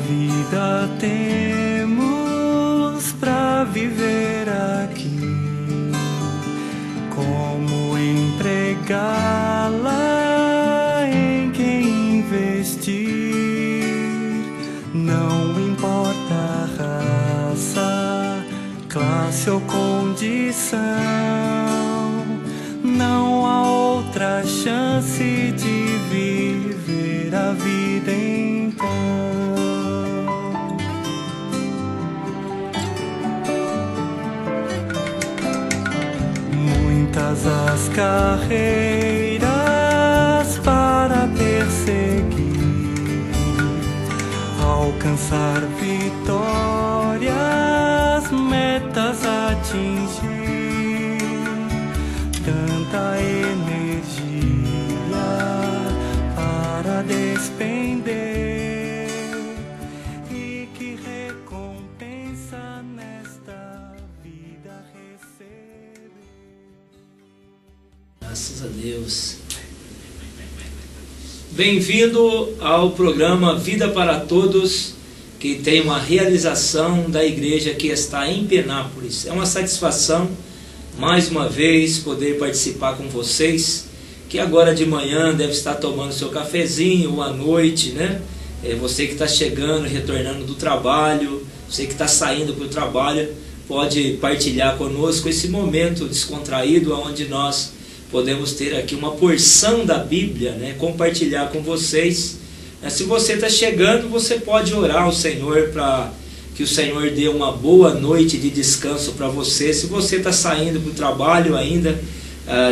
vida temos pra viver aqui? Como empregá-la, em quem investir? Não importa a raça, classe ou condição, não há outra chance de viver a vida então. Muitas as carreiras para perseguir, alcançar vitórias, metas atingir, tanta energia para despender, e que recompensa nesta vida receber. Graças a Deus. Bem-vindo ao programa Vida para Todos, que tem uma realização da igreja que está em Penápolis. É uma satisfação, mais uma vez, poder participar com vocês, que agora de manhã deve estar tomando seu cafezinho, ou à noite, né? Você que está chegando, retornando do trabalho, você que está saindo para o trabalho, pode partilhar conosco esse momento descontraído, onde nós podemos ter aqui uma porção da Bíblia, né, compartilhar com vocês. Se você está chegando, você pode orar ao Senhor para que o Senhor dê uma boa noite de descanso para você. Se você está saindo para o trabalho ainda,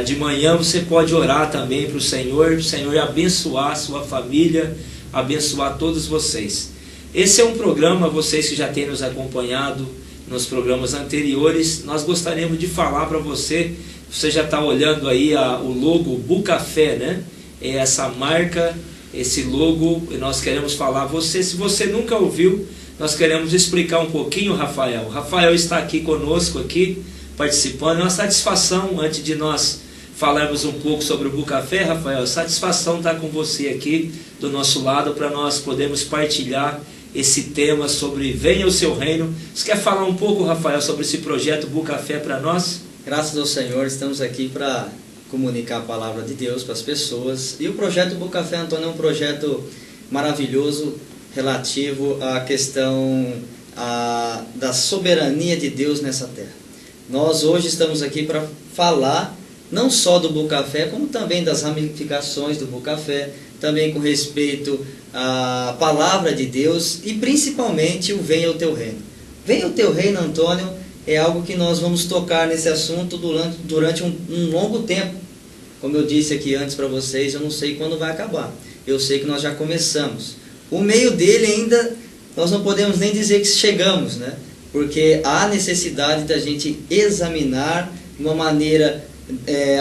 de manhã, você pode orar também para o Senhor abençoar a sua família, abençoar todos vocês. Esse é um programa, vocês que já têm nos acompanhado nos programas anteriores, nós gostaríamos de falar para você. Você já está olhando aí o logo Bucafé, né? É essa marca, esse logo, e nós queremos falar a você. Se você nunca ouviu, nós queremos explicar um pouquinho, o Rafael está aqui conosco, aqui, participando. É uma satisfação, antes de nós falarmos um pouco sobre o Bucafé, Rafael, satisfação estar com você aqui, do nosso lado, para nós podermos partilhar esse tema sobre Venha o Seu Reino. Você quer falar um pouco, Rafael, sobre esse projeto Bucafé para nós? Graças ao Senhor, estamos aqui para comunicar a palavra de Deus para as pessoas. E o projeto Bucafé, Antônio, é um projeto maravilhoso relativo à questão da soberania de Deus nessa terra. Nós hoje estamos aqui para falar não só do Bucafé, como também das ramificações do Bucafé, também com respeito à palavra de Deus e principalmente o Venha o Teu Reino. Venha o Teu Reino, Antônio, é algo que nós vamos tocar nesse assunto durante um longo tempo. Como eu disse aqui antes para vocês, eu não sei quando vai acabar. Eu sei que nós já começamos. O meio dele ainda, nós não podemos nem dizer que chegamos, né? Porque há necessidade da gente examinar de uma maneira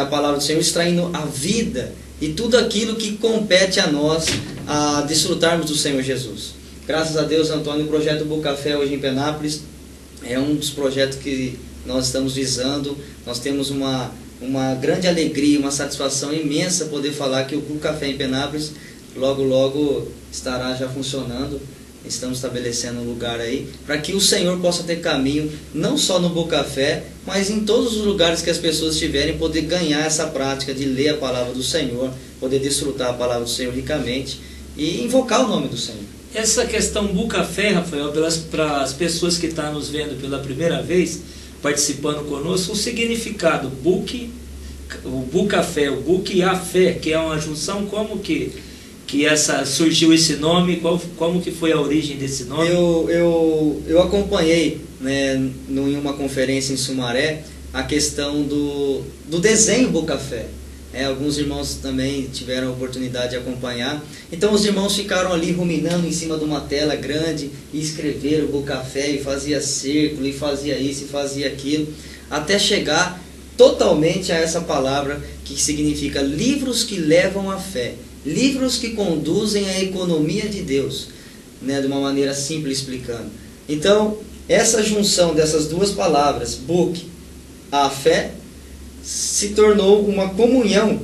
a palavra do Senhor, extraindo a vida e tudo aquilo que compete a nós a desfrutarmos do Senhor Jesus. Graças a Deus, Antônio, o projeto Bucafé hoje em Penápolis é um dos projetos que nós estamos visando. Nós temos uma grande alegria, uma satisfação imensa poder falar que o Bucafé em Penápolis logo estará já funcionando. Estamos estabelecendo um lugar aí para que o Senhor possa ter caminho, não só no Bucafé, mas em todos os lugares que as pessoas estiverem, poder ganhar essa prática de ler a palavra do Senhor, poder desfrutar a palavra do Senhor ricamente e invocar o nome do Senhor. Essa questão Bucafé, Rafael, para as pessoas que estão nos vendo pela primeira vez, participando conosco, o significado o Bucafé, o Buc e a fé, que é uma junção, como que surgiu esse nome, como que foi a origem desse nome? Eu acompanhei, né, em uma conferência em Sumaré, a questão do desenho Bucafé. Alguns irmãos também tiveram a oportunidade de acompanhar. Então os irmãos ficaram ali ruminando em cima de uma tela grande e escreveram Bucafé e fazia círculo e fazia isso e fazia aquilo, até chegar totalmente a essa palavra que significa livros que levam à fé, livros que conduzem à economia de Deus, né, de uma maneira simples explicando. Então essa junção dessas duas palavras, Buc, a fé, se tornou uma comunhão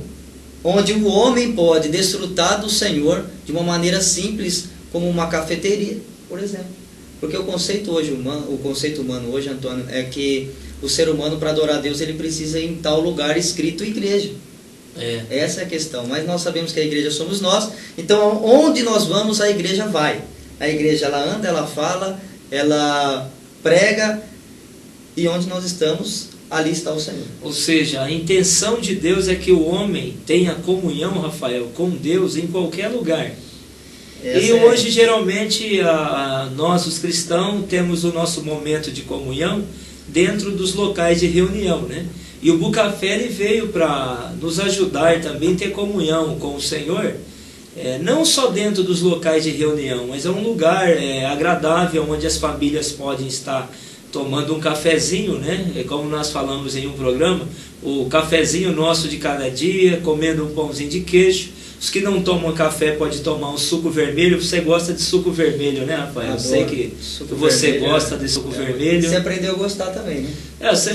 onde o homem pode desfrutar do Senhor de uma maneira simples, como uma cafeteria, por exemplo. Porque o conceito humano hoje, Antônio, é que o ser humano, para adorar a Deus, ele precisa ir em tal lugar escrito igreja. Essa é a questão. Mas nós sabemos que a igreja somos nós. Então, onde nós vamos, a igreja vai. A igreja, ela anda, ela fala, ela prega, e onde nós estamos, ali está o Senhor. Ou seja, a intenção de Deus é que o homem tenha comunhão, Rafael, com Deus em qualquer lugar. E hoje, geralmente, nós, os cristãos, temos o nosso momento de comunhão dentro dos locais de reunião, né? E o Bucafé, ele veio para nos ajudar também a ter comunhão com o Senhor, não só dentro dos locais de reunião, mas é um lugar agradável, onde as famílias podem estar tomando um cafezinho, né? Como nós falamos em um programa, o cafezinho nosso de cada dia, comendo um pãozinho de queijo. Os que não tomam café podem tomar um suco vermelho. Você gosta de suco vermelho, né, Rafael? Eu sei que você gosta de suco vermelho. Você aprendeu a gostar também, né? Você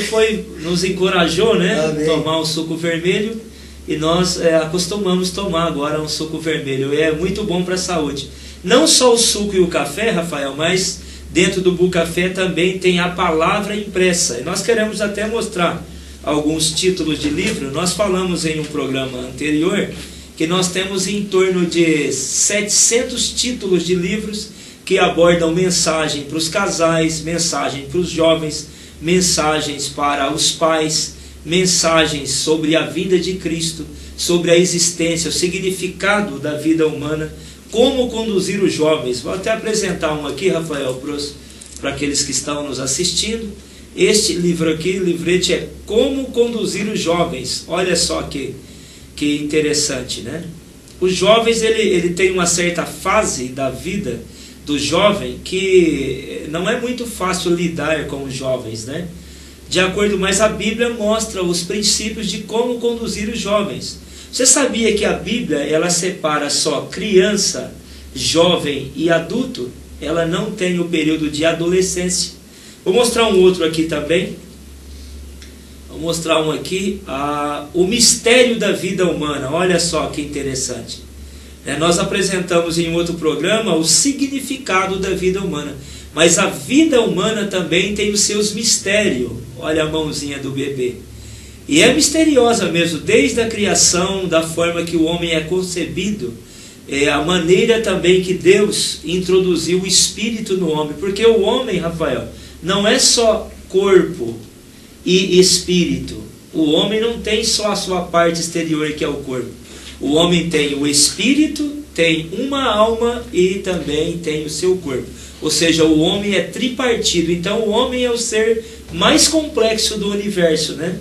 nos encorajou, né? Amém. Tomar um suco vermelho. E nós acostumamos tomar agora um suco vermelho. É muito bom para a saúde. Não só o suco e o café, Rafael, mas dentro do Bucafé também tem a palavra impressa. E nós queremos até mostrar alguns títulos de livro. Nós falamos em um programa anterior que nós temos em torno de 700 títulos de livros que abordam mensagem para os casais, mensagem para os jovens, mensagens para os pais, mensagens sobre a vida de Cristo, sobre a existência, o significado da vida humana, como conduzir os jovens. Vou até apresentar um aqui, Rafael, para aqueles que estão nos assistindo. Este livro aqui, livrete, é Como Conduzir os Jovens. Olha só que interessante, né? Os jovens, ele tem uma certa fase da vida do jovem que não é muito fácil lidar com os jovens, né? De acordo, mas a Bíblia mostra os princípios de como conduzir os jovens. Você sabia que a Bíblia, ela separa só criança, jovem e adulto? Ela não tem o período de adolescência. Vou mostrar um outro aqui também. Vou mostrar um aqui, o mistério da vida humana. Olha só que interessante. Nós apresentamos em outro programa o significado da vida humana. Mas a vida humana também tem os seus mistérios. Olha a mãozinha do bebê. E é misteriosa mesmo, desde a criação, da forma que o homem é concebido, a maneira também que Deus introduziu o espírito no homem. Porque o homem, Rafael, não é só corpo e espírito. O homem não tem só a sua parte exterior, que é o corpo. O homem tem o espírito, tem uma alma e também tem o seu corpo. Ou seja, o homem é tripartido. Então o homem é o ser mais complexo do universo, né?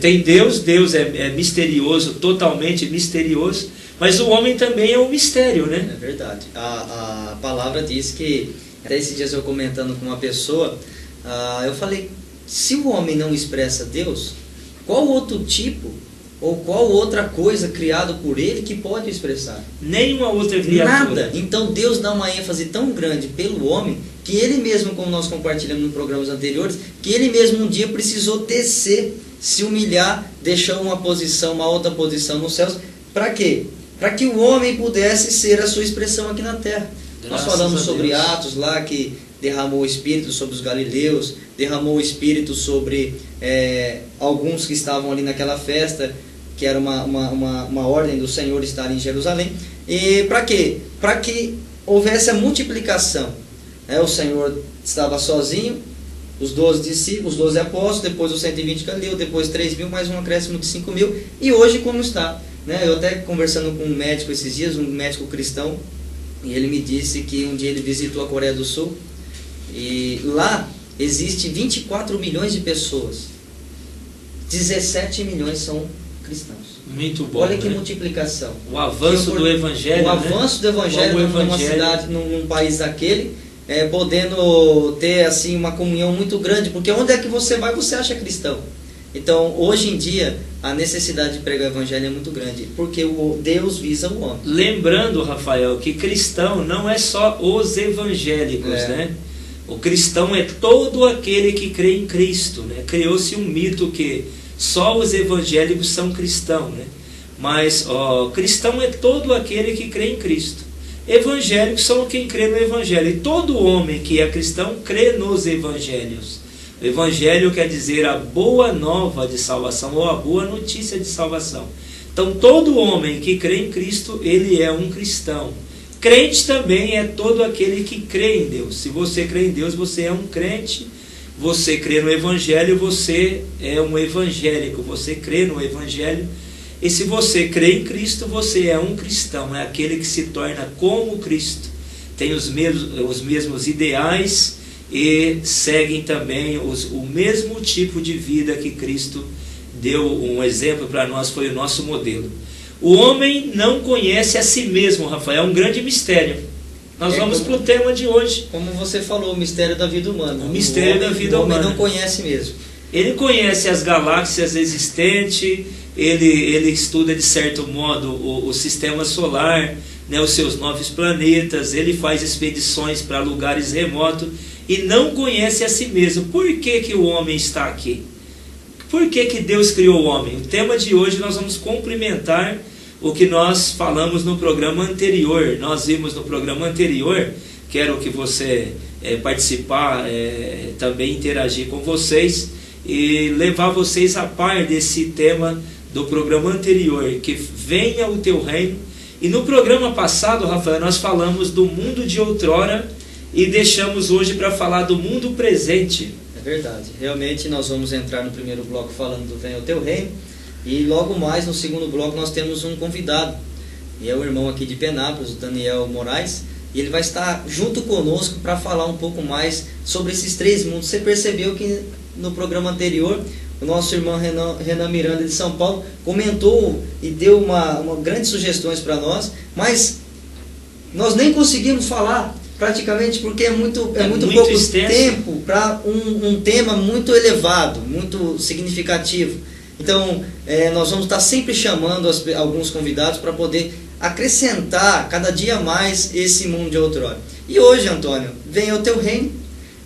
Tem Deus é misterioso, totalmente misterioso, mas o homem também é um mistério, né? É verdade. A palavra diz que, até esses dias eu comentando com uma pessoa, eu falei, se o homem não expressa Deus, qual outro tipo ou qual outra coisa criada por ele que pode expressar? Nenhuma outra criatura. Nada. Então Deus dá uma ênfase tão grande pelo homem, que ele mesmo, como nós compartilhamos nos programas anteriores, que ele mesmo um dia precisou descer, se humilhar, deixou uma outra posição nos céus. Para quê? Para que o homem pudesse ser a sua expressão aqui na terra. Nós falamos sobre Atos lá, que derramou o Espírito sobre os galileus, derramou o Espírito sobre alguns que estavam ali naquela festa, que era uma ordem do Senhor estar em Jerusalém. E para quê? Para que houvesse a multiplicação. O Senhor estava sozinho, os 12 discípulos, os 12 apóstolos, depois os 120 galileus, depois 3.000, mais um acréscimo de 5.000. E hoje como está? Eu até conversando com um médico esses dias, um médico cristão, e ele me disse que um dia ele visitou a Coreia do Sul, e lá existe 24 milhões de pessoas, 17 milhões são cristãos. Muito bom. Olha que multiplicação. O avanço do Evangelho. O avanço do Evangelho numa cidade, num país daquele, podendo ter assim uma comunhão muito grande, porque onde é que você vai, você acha cristão. Então, hoje em dia, a necessidade de pregar o Evangelho é muito grande, porque Deus visa o homem. Lembrando, Rafael, que cristão não é só os evangélicos, né? O cristão é todo aquele que crê em Cristo, né? Criou-se um mito que só os evangélicos são cristãos, né? Mas cristão é todo aquele que crê em Cristo. Evangélicos são quem crê no Evangelho. E todo homem que é cristão crê nos Evangelhos. O Evangelho quer dizer a boa nova de salvação, ou a boa notícia de salvação. Então todo homem que crê em Cristo, ele é um cristão. Crente também é todo aquele que crê em Deus. Se você crê em Deus, você é um crente. Você crê no Evangelho, você é um evangélico. Você crê no Evangelho. E se você crê em Cristo, você é um cristão. É aquele que se torna como Cristo. Tem os mesmos ideais e seguem também o mesmo tipo de vida que Cristo deu. Um exemplo para nós, foi o nosso modelo. O homem não conhece a si mesmo, Rafael, é um grande mistério. Nós vamos para o tema de hoje. Como você falou, o mistério da vida humana. O mistério da vida humana. O homem não conhece mesmo. Ele conhece as galáxias existentes, ele estuda de certo modo o sistema solar, né, os seus 9 planetas, ele faz expedições para lugares remotos e não conhece a si mesmo. Por que que o homem está aqui? Por que que Deus criou o homem? O tema de hoje nós vamos complementar o que nós falamos no programa anterior. Nós vimos no programa anterior, quero que você participar, também interagir com vocês e levar vocês a par desse tema do programa anterior, que venha o teu reino. E no programa passado, Rafael, nós falamos do mundo de outrora e deixamos hoje para falar do mundo presente. É verdade, realmente nós vamos entrar no primeiro bloco falando do venha o teu reino. E logo mais no segundo bloco nós temos um convidado, e é o irmão aqui de Penápolis, o Daniel Moraes, e ele vai estar junto conosco para falar um pouco mais sobre esses 3 mundos. Você percebeu que no programa anterior o nosso irmão Renan Miranda de São Paulo comentou e deu uma grandes sugestões para nós, mas nós nem conseguimos falar praticamente porque é muito pouco tempo para um tema muito elevado, muito significativo. Então, nós vamos estar sempre chamando alguns convidados para poder acrescentar cada dia mais esse mundo de outrora. E hoje, Antônio, venha o teu reino.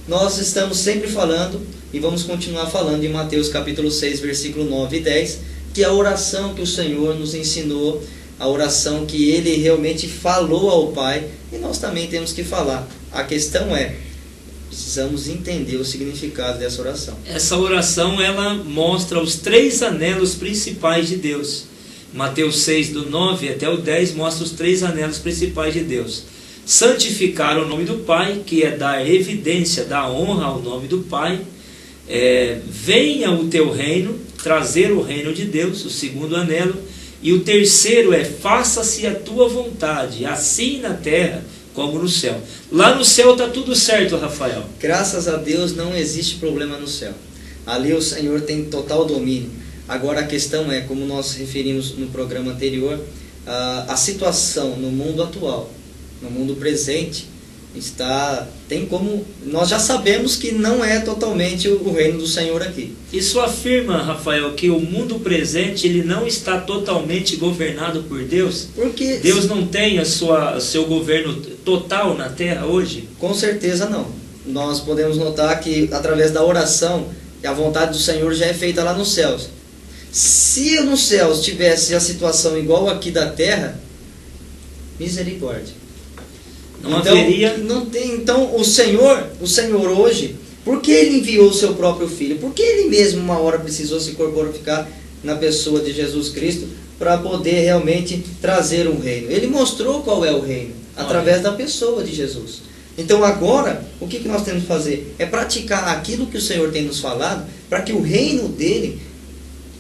Nós estamos sempre falando e vamos continuar falando em Mateus capítulo 6, versículo 9 e 10, que é a oração que o Senhor nos ensinou, a oração que Ele realmente falou ao Pai, e nós também temos que falar. A questão precisamos entender o significado dessa oração. Essa oração, ela mostra os 3 anelos principais de Deus. Mateus 6, do 9 até o 10, mostra os 3 anelos principais de Deus. Santificar o nome do Pai, que é dar evidência, dar honra ao nome do Pai. Venha o teu reino, trazer o reino de Deus, o segundo anelo. E o terceiro faça-se a tua vontade, assim na terra como no céu. Lá no céu está tudo certo, Rafael. Graças a Deus não existe problema no céu. Ali o Senhor tem total domínio. Agora a questão como nós referimos no programa anterior, a situação no mundo atual, no mundo presente, nós já sabemos que não é totalmente o reino do Senhor aqui. Isso afirma, Rafael, que o mundo presente ele não está totalmente governado por Deus? Porque Deus não tem seu governo total na terra hoje? Com certeza não. Nós podemos notar que através da oração, a vontade do Senhor já é feita lá nos céus. Se nos céus tivesse a situação igual aqui da terra, misericórdia. Então o Senhor hoje, por que Ele enviou o seu próprio Filho? Por que Ele mesmo uma hora precisou se corporificar na pessoa de Jesus Cristo para poder realmente trazer um reino? Ele mostrou qual é o reino, através da pessoa de Jesus. Então agora, o que nós temos que fazer? É praticar aquilo que o Senhor tem nos falado, para que o reino dele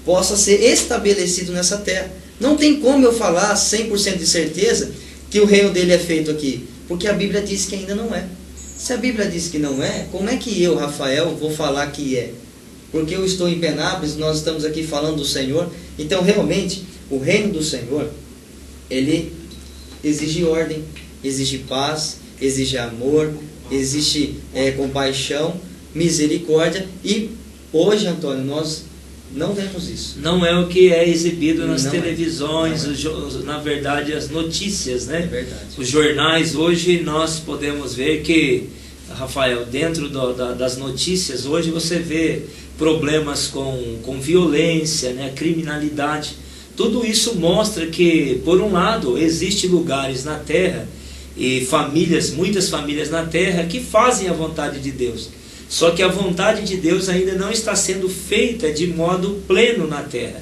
possa ser estabelecido nessa terra. Não tem como eu falar 100% de certeza que o reino dele é feito aqui, porque a Bíblia diz que ainda não é. Se a Bíblia diz que não é, como é que eu, Rafael, vou falar que é? Porque eu estou em Penápolis, nós estamos aqui falando do Senhor. Então realmente, o reino do Senhor, ele exige ordem, exige paz, exige amor, exige compaixão, misericórdia. E hoje, Antônio, nós não vemos isso. Não é o que é exibido nas televisões, na verdade as notícias, né? É verdade. Os jornais, hoje nós podemos ver que, Rafael, dentro das notícias, hoje você vê problemas com violência, né? Criminalidade. Tudo isso mostra que, por um lado, existem lugares na terra e famílias, muitas famílias na terra que fazem a vontade de Deus. Só que a vontade de Deus ainda não está sendo feita de modo pleno na terra.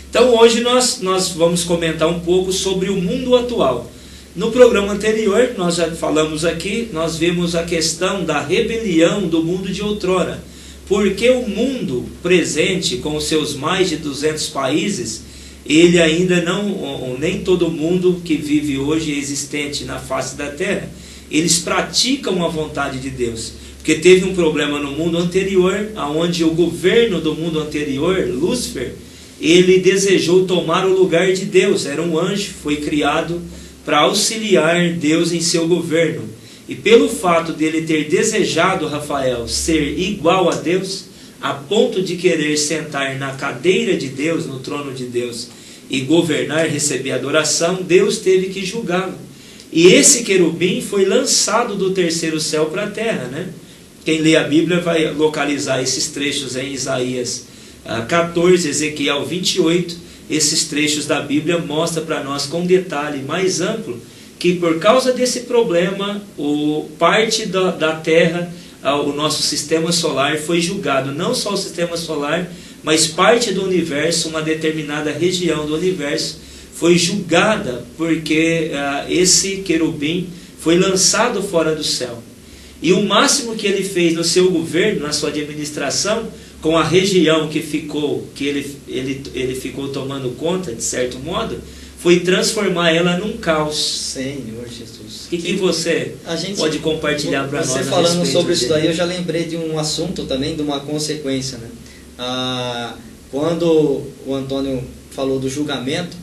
Então hoje nós vamos comentar um pouco sobre o mundo atual. No programa anterior, nós já falamos aqui, nós vimos a questão da rebelião do mundo de outrora. Porque o mundo presente, com os seus mais de 200 países, ele ainda não, nem todo mundo que vive hoje é existente na face da terra, eles praticam a vontade de Deus. Porque teve um problema no mundo anterior, onde o governo do mundo anterior, Lúcifer, ele desejou tomar o lugar de Deus. Era um anjo, foi criado para auxiliar Deus em seu governo. E pelo fato dele ter desejado, Rafael, ser igual a Deus, a ponto de querer sentar na cadeira de Deus, no trono de Deus, e governar, receber adoração, Deus teve que julgá-lo. E esse querubim foi lançado do terceiro céu para a terra, né? Quem lê a Bíblia vai localizar esses trechos em Isaías 14, Ezequiel 28. Esses trechos da Bíblia mostram para nós com detalhe mais amplo que por causa desse problema, parte da Terra, o nosso sistema solar foi julgado. Não só o sistema solar, mas parte do universo, uma determinada região do universo, foi julgada porque esse querubim foi lançado fora do céu. E o máximo que ele fez no seu governo, na sua administração, com a região que ele ficou tomando conta, de certo modo, foi transformar ela num caos. Senhor Jesus. O que você pode compartilhar para nós? Você falando sobre isso daí, eu já lembrei de um assunto também, de uma consequência, né? Quando o Antônio falou do julgamento,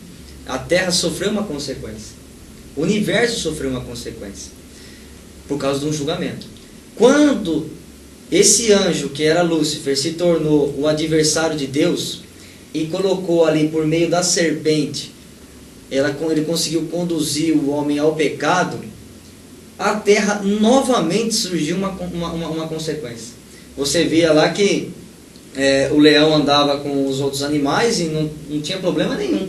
a Terra sofreu uma consequência. O universo sofreu uma consequência por causa de um julgamento. Quando esse anjo, que era Lúcifer, se tornou o adversário de Deus e colocou ali por meio da serpente, ele conseguiu conduzir o homem ao pecado, a terra novamente surgiu uma consequência. Você via lá que o leão andava com os outros animais e não tinha problema nenhum.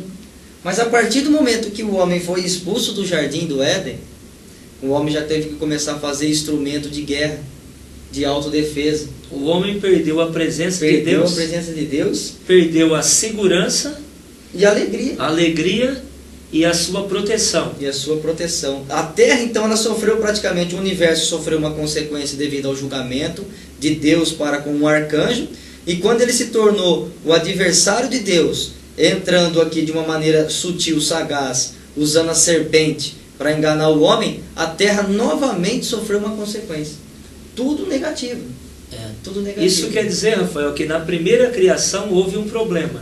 Mas a partir do momento que o homem foi expulso do jardim do Éden, o homem já teve que começar a fazer instrumento de guerra, de autodefesa. O homem perdeu a presença de Deus. Perdeu a presença de Deus. Perdeu a segurança. E a alegria. A alegria e a sua proteção. E a sua proteção. A Terra, então, ela sofreu praticamente, o universo sofreu uma consequência devido ao julgamento de Deus para com o arcanjo. E quando ele se tornou o adversário de Deus, entrando aqui de uma maneira sutil, sagaz, usando a serpente para enganar o homem, a Terra novamente sofreu uma consequência. Tudo negativo. Tudo negativo. Isso quer dizer, Rafael, que na primeira criação houve um problema.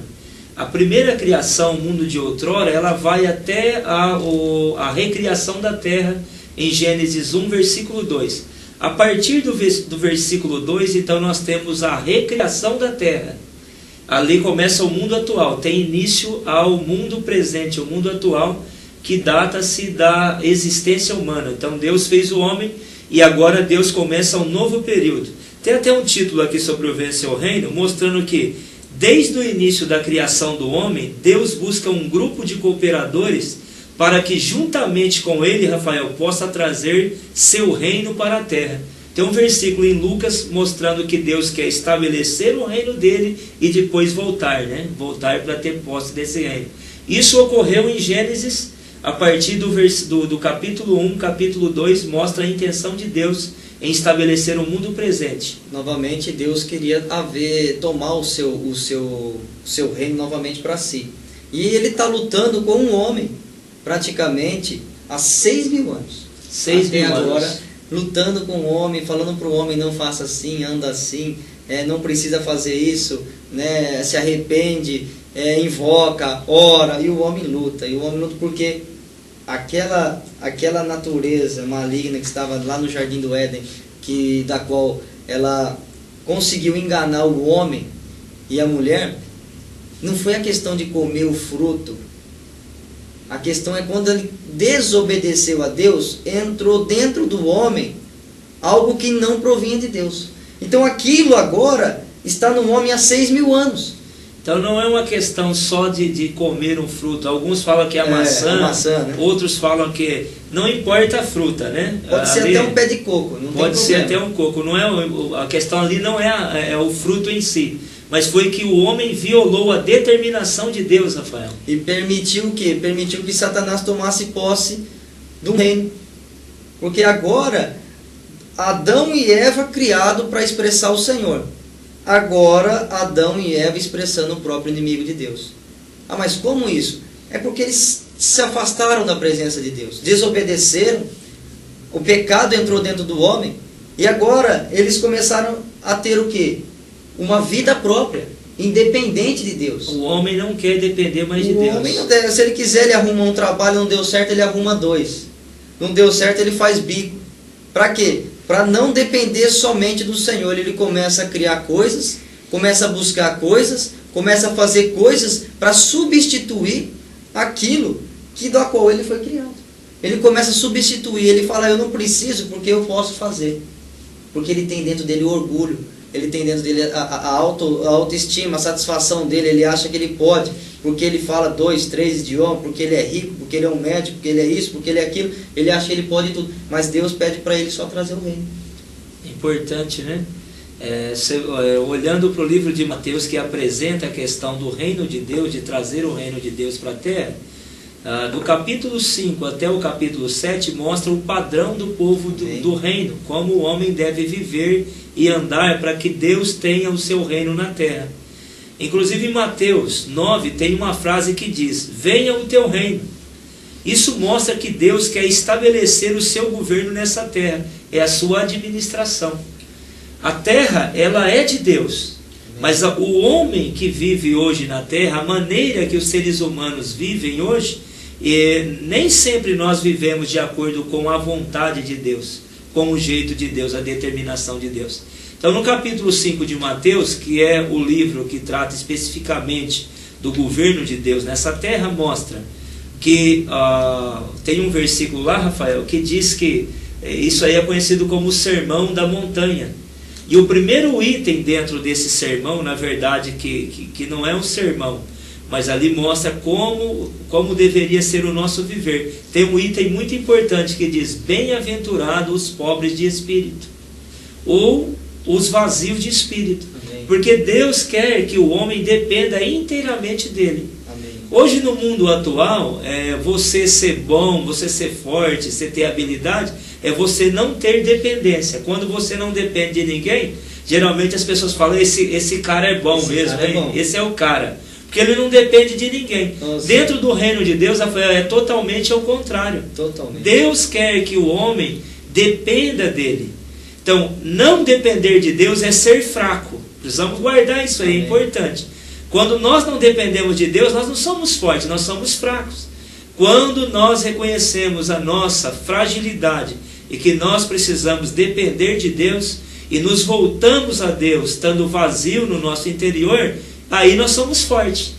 A primeira criação, o mundo de outrora, ela vai até a recriação da Terra em Gênesis 1, versículo 2. A partir do versículo 2, então, nós temos a recriação da Terra. Ali começa o mundo atual, tem início ao mundo presente, o mundo atual, que data-se da existência humana. Então Deus fez o homem e agora Deus começa um novo período. Tem até um título aqui sobre o Vencer o Reino, mostrando que desde o início da criação do homem, Deus busca um grupo de cooperadores para que juntamente com ele, Rafael, possa trazer seu reino para a terra. Tem um versículo em Lucas mostrando que Deus quer estabelecer o reino dele e depois voltar, né? Voltar para ter posse desse reino. Isso ocorreu em Gênesis, a partir do capítulo 1, capítulo 2, mostra a intenção de Deus em estabelecer o mundo presente. Novamente, Deus queria tomar o seu reino novamente para si. E ele está lutando com um homem, praticamente, há 6.000 anos. 6.000 anos. Agora, lutando com o homem, falando para o homem, não faça assim, anda assim, não precisa fazer isso, né? Se arrepende, invoca, ora, e o homem luta. E o homem luta porque aquela natureza maligna que estava lá no Jardim do Éden, da qual ela conseguiu enganar o homem e a mulher, não foi a questão de comer o fruto. A questão é quando ele desobedeceu a Deus, entrou dentro do homem algo que não provinha de Deus. Então aquilo agora está no homem há 6.000 anos. Então não é uma questão só de comer um fruto. Alguns falam que é a maçã, né? Outros falam que não importa a fruta, né? Pode ser até um pé de coco, não pode tem ser problema. até um coco. Não é, a questão ali não é o fruto em si, mas foi que o homem violou a determinação de Deus, Rafael. E permitiu o quê? Permitiu que Satanás tomasse posse do reino. Porque agora, Adão e Eva criado para expressar o Senhor. Agora, Adão e Eva expressando o próprio inimigo de Deus. Ah, mas como isso? É porque eles se afastaram da presença de Deus. Desobedeceram. O pecado entrou dentro do homem. E agora, eles começaram a ter o quê? Uma vida própria, independente de Deus. O homem não quer depender mais de O Deus. homem não deve, se ele quiser, ele arruma um trabalho, não deu certo, ele arruma 2. Não deu certo, ele faz bico. Para quê? Para não depender somente do Senhor. Ele começa a criar coisas, começa a buscar coisas, começa a fazer coisas para substituir aquilo da qual ele foi criado. Ele começa a substituir, ele fala, eu não preciso porque eu posso fazer. Porque ele tem dentro dele o orgulho, ele tem dentro dele a autoestima, a satisfação dele, ele acha que ele pode, porque ele fala 2, 3 idiomas, porque ele é rico, porque ele é um médico, porque ele é isso, porque ele é aquilo, ele acha que ele pode tudo, mas Deus pede para ele só trazer o reino. Importante, né? Olhando para o livro de Mateus, que apresenta a questão do reino de Deus, de trazer o reino de Deus para a terra, do capítulo 5 até o capítulo 7 mostra o padrão do povo do reino, como o homem deve viver e andar para que Deus tenha o seu reino na terra. Inclusive em Mateus 9 tem uma frase que diz, venha o teu reino. Isso mostra que Deus quer estabelecer o seu governo nessa terra, é a sua administração. A terra, ela é de Deus, mas o homem que vive hoje na terra, a maneira que os seres humanos vivem hoje, nem sempre nós vivemos de acordo com a vontade de Deus, com o jeito de Deus, a determinação de Deus. Então no capítulo 5 de Mateus, que é o livro que trata especificamente do governo de Deus nessa terra, mostra que tem um versículo lá, Rafael, que diz que isso aí é conhecido como o Sermão da Montanha. E o primeiro item dentro desse sermão, na verdade, que não é um sermão, mas ali mostra como deveria ser o nosso viver. Tem um item muito importante que diz, bem-aventurados os pobres de espírito, ou os vazios de espírito. Amém. Porque Deus quer que o homem dependa inteiramente dele. Amém. Hoje no mundo atual, você ser bom, você ser forte, você ter habilidade, é você não ter dependência. Quando você não depende de ninguém, geralmente as pessoas falam, esse cara é bom mesmo, esse é o cara. Porque ele não depende de ninguém. Nossa. Dentro do reino de Deus, Rafael, é totalmente ao contrário. Totalmente. Deus quer que o homem dependa dele. Então, não depender de Deus é ser fraco. Precisamos guardar isso aí, é importante. Quando nós não dependemos de Deus, nós não somos fortes, nós somos fracos. Quando nós reconhecemos a nossa fragilidade e que nós precisamos depender de Deus e nos voltamos a Deus, estando vazio no nosso interior, aí nós somos fortes.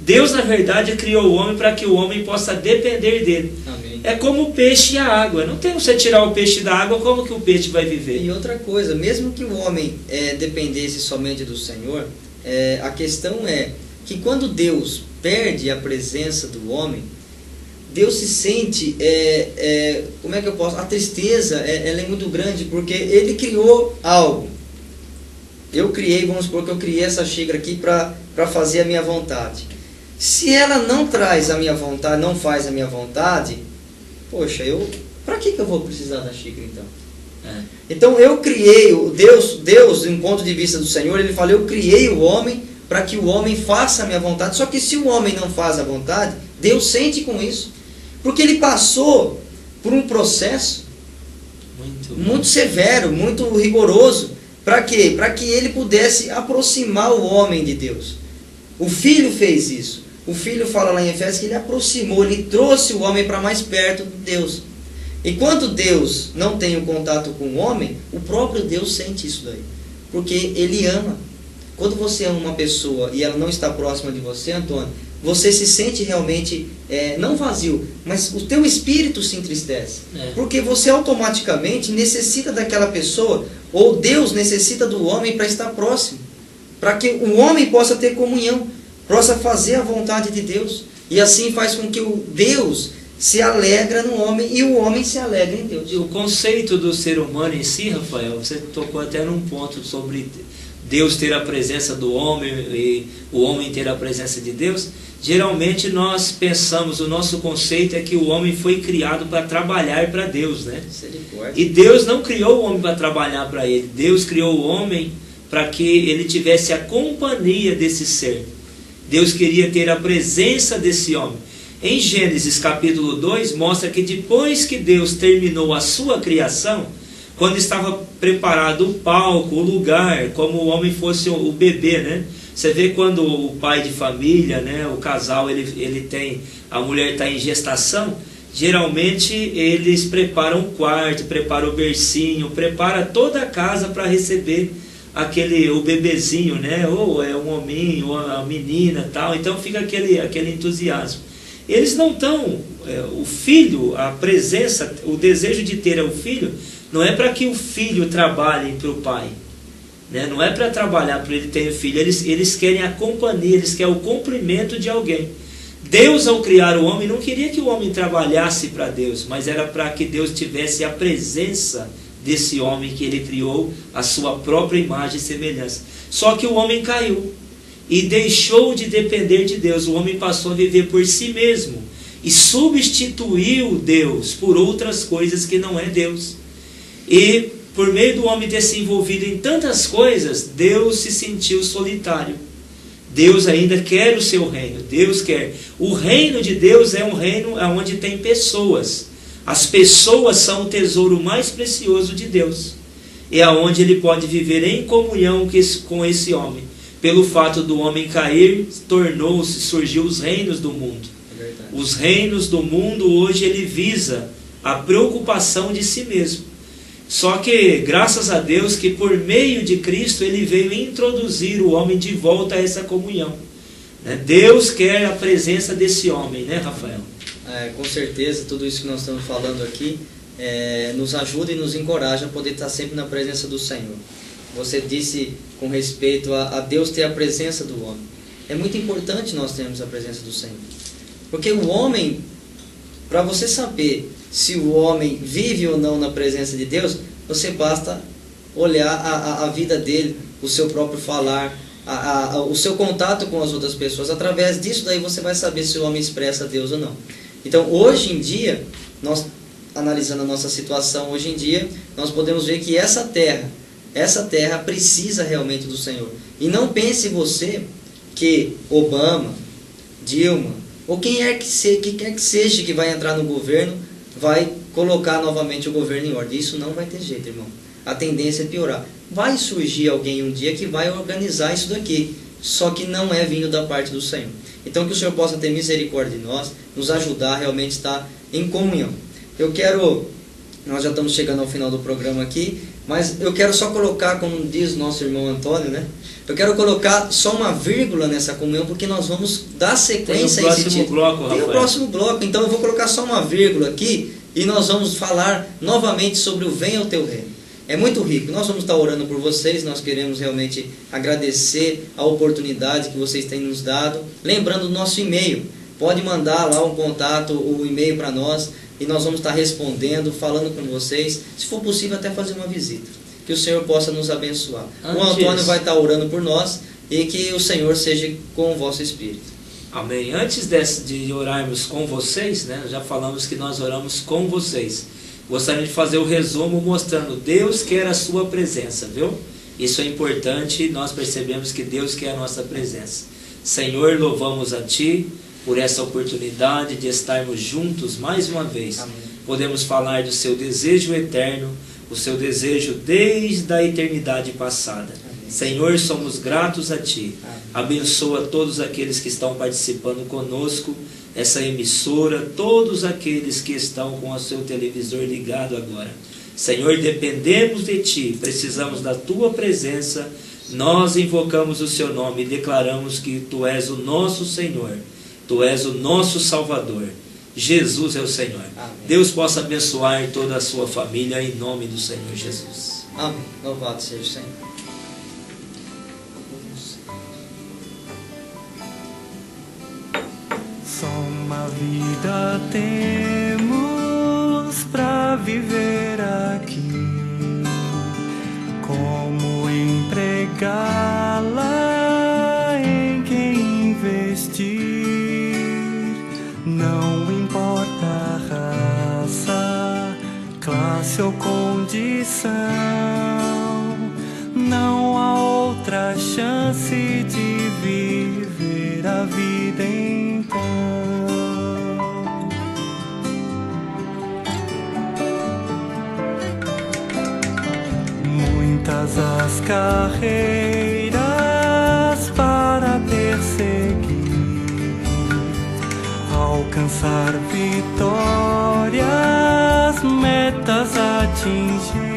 Deus, na verdade, criou o homem para que o homem possa depender dele. Amém. É como o peixe e a água. Não tem você tirar o peixe da água, como que o peixe vai viver? E outra coisa, mesmo que o homem dependesse somente do Senhor, a questão é que quando Deus perde a presença do homem, Deus se sente, como é que eu posso? A tristeza ela é muito grande, porque Ele criou algo. Eu criei, vamos supor que eu criei essa xícara aqui para fazer a minha vontade. Se ela não traz a minha vontade, não faz a minha vontade, poxa, para que eu vou precisar da xícara então? Então eu criei, Deus, em ponto de vista do Senhor, Ele fala, eu criei o homem para que o homem faça a minha vontade. Só que se o homem não faz a vontade, Deus sente com isso. Porque Ele passou por um processo muito severo, muito rigoroso. Para quê? Para que Ele pudesse aproximar o homem de Deus. O Filho fez isso. O Filho fala lá em Efésios que Ele aproximou, Ele trouxe o homem para mais perto de Deus. E quando Deus não tem o contato com o homem, o próprio Deus sente isso daí. Porque Ele ama. Quando você ama uma pessoa e ela não está próxima de você, Antônio, você se sente realmente, não vazio, mas o teu espírito se entristece. Porque você automaticamente necessita daquela pessoa, ou Deus necessita do homem para estar próximo. para que o homem possa ter comunhão, possa fazer a vontade de Deus. E assim faz com que o Deus se alegra no homem e o homem se alegra em Deus. E o conceito do ser humano em si, Rafael, você tocou até num ponto sobre Deus ter a presença do homem e o homem ter a presença de Deus. Geralmente nós pensamos, o nosso conceito é que o homem foi criado para trabalhar para Deus, né? E Deus não criou o homem para trabalhar para Ele. Deus criou o homem para que ele tivesse a companhia desse ser. Deus queria ter a presença desse homem. Em Gênesis capítulo 2, mostra que depois que Deus terminou a sua criação, quando estava preparado o palco, o lugar, como o homem fosse o bebê, né? Você vê quando o pai de família, né, o casal, ele tem, a mulher está em gestação, geralmente eles preparam o quarto, preparam o bercinho, preparam toda a casa para receber o bebezinho, né? Ou é um hominho, ou a menina, tal. Então fica aquele entusiasmo. Eles não estão, o filho, a presença, o desejo de ter o filho, não é para que o filho trabalhe para o pai, né? Não é para trabalhar para ele ter filho, eles querem a companhia, eles querem o cumprimento de alguém. Deus, ao criar o homem, não queria que o homem trabalhasse para Deus, mas era para que Deus tivesse a presença desse homem que ele criou, a sua própria imagem e semelhança. Só que o homem caiu e deixou de depender de Deus. O homem passou a viver por si mesmo e substituiu Deus por outras coisas que não é Deus. E por meio do homem ter se envolvido em tantas coisas, Deus se sentiu solitário. Deus ainda quer o seu reino. Deus quer. O reino de Deus é um reino onde tem pessoas. As pessoas são o tesouro mais precioso de Deus. É onde ele pode viver em comunhão com esse homem. Pelo fato do homem cair, surgiu os reinos do mundo. Os reinos do mundo hoje ele visa a preocupação de si mesmo. Só que, graças a Deus, que por meio de Cristo ele veio introduzir o homem de volta a essa comunhão. Deus quer a presença desse homem, né, Rafael? Com certeza, tudo isso que nós estamos falando aqui nos ajuda e nos encoraja a poder estar sempre na presença do Senhor. Você disse com respeito a Deus ter a presença do homem. É muito importante nós termos a presença do Senhor. Porque o homem, para você saber se o homem vive ou não na presença de Deus, você basta olhar a vida dele, o seu próprio falar, o seu contato com as outras pessoas. Através disso daí você vai saber se o homem expressa Deus ou não. Então hoje em dia, nós analisando a nossa situação hoje em dia, nós podemos ver que essa terra precisa realmente do Senhor. E não pense você que Obama, Dilma, ou quem quer que seja que vai entrar no governo, vai colocar novamente o governo em ordem. Isso não vai ter jeito, irmão. A tendência é piorar. Vai surgir alguém um dia que vai organizar isso daqui, só que não é vindo da parte do Senhor. Então que o Senhor possa ter misericórdia de nós, nos ajudar a realmente estar em comunhão. Nós já estamos chegando ao final do programa aqui, mas eu quero só colocar, como diz nosso irmão Antônio, né? Eu quero colocar só uma vírgula nessa comunhão, porque nós vamos dar sequência a esse título. Tem o próximo bloco, então eu vou colocar só uma vírgula aqui e nós vamos falar novamente sobre o Venha ao Teu Reino. É muito rico. Nós vamos estar orando por vocês, nós queremos realmente agradecer a oportunidade que vocês têm nos dado. Lembrando do nosso e-mail, pode mandar lá um contato, o e-mail para nós, e nós vamos estar respondendo, falando com vocês, se for possível até fazer uma visita. Que o Senhor possa nos abençoar. O Antônio vai estar orando por nós e que o Senhor seja com o vosso espírito. Amém. Antes de orarmos com vocês, né, já falamos que nós oramos com vocês. Gostaria de fazer o resumo mostrando, Deus quer a sua presença, viu? Isso é importante, nós percebemos que Deus quer a nossa presença. Senhor, louvamos a Ti por essa oportunidade de estarmos juntos mais uma vez. Amém. Podemos falar do Seu desejo eterno, o Seu desejo desde a eternidade passada. Amém. Senhor, somos gratos a Ti. Amém. Abençoa todos aqueles que estão participando conosco, essa emissora, todos aqueles que estão com o seu televisor ligado agora. Senhor, dependemos de Ti, precisamos da Tua presença, nós invocamos o Seu nome e declaramos que Tu és o nosso Senhor, Tu és o nosso Salvador. Jesus é o Senhor. Amém. Deus possa abençoar toda a sua família em nome do Senhor Jesus. Amém. Louvado seja o Senhor. uma vida temos pra viver aqui. Como empregá-la, em quem investir? Não importa a raça, classe ou condição, não há outra chance de viver a vida então. Muitas as carreiras para perseguir, alcançar vitórias, metas atingir.